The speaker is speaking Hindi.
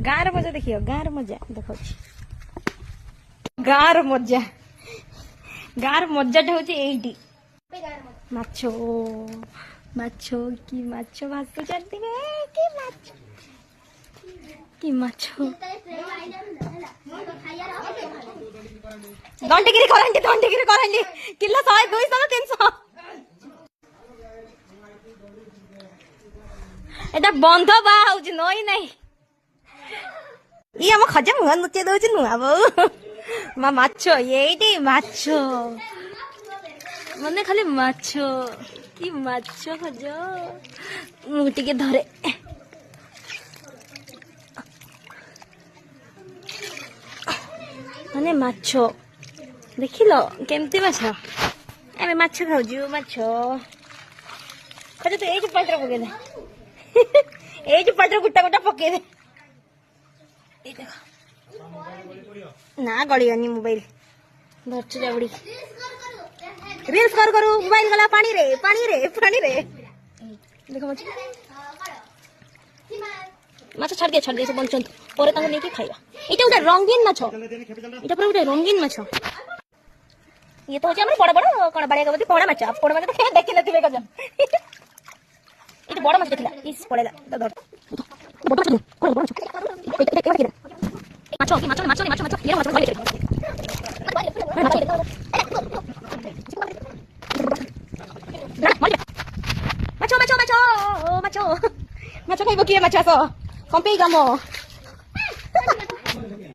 गाँव मजा देखियो गाँव मजा देखो गाँव मजा गाँव मजाटा हूँ एटी माछ माछ कि माछ भासुचंती कि माछ दंडगिरी करंडी किलो 100 200 300 एटा बंध बा हउची नई नहीं ई हम खजा मुह नचे दउची नुआ बो मा माछो एटी माछो मने खाली माछो कि माछो खजो मुटी के धरे मने माछो देखिलो केमती माछो एमे माछो खाउजु माछो खजो तो एई पत्र पके दे एई पत्र गुट्टा गुट्टा पके दे ए देखो ना गलियानी मोबाइल धरछ जाबड़ी रील्स करू मोबाइल गला पानी रे देखो माछ छाड़ दे से बंचन परे ताको नेकी खाइबा एटा उटा रंगीन माछ एटा पुरा उटा रंगीन माछ ये तो होचे हमर बड़ कोन बाड़िया गबती पोड़ा माछ तो के देखि नथिबे गज एटा बड़ माछ देखला इस पड़ेला तो धर बड़ माछ ये माछ macho macho macho macho macho kayak begini macho so kompi kamu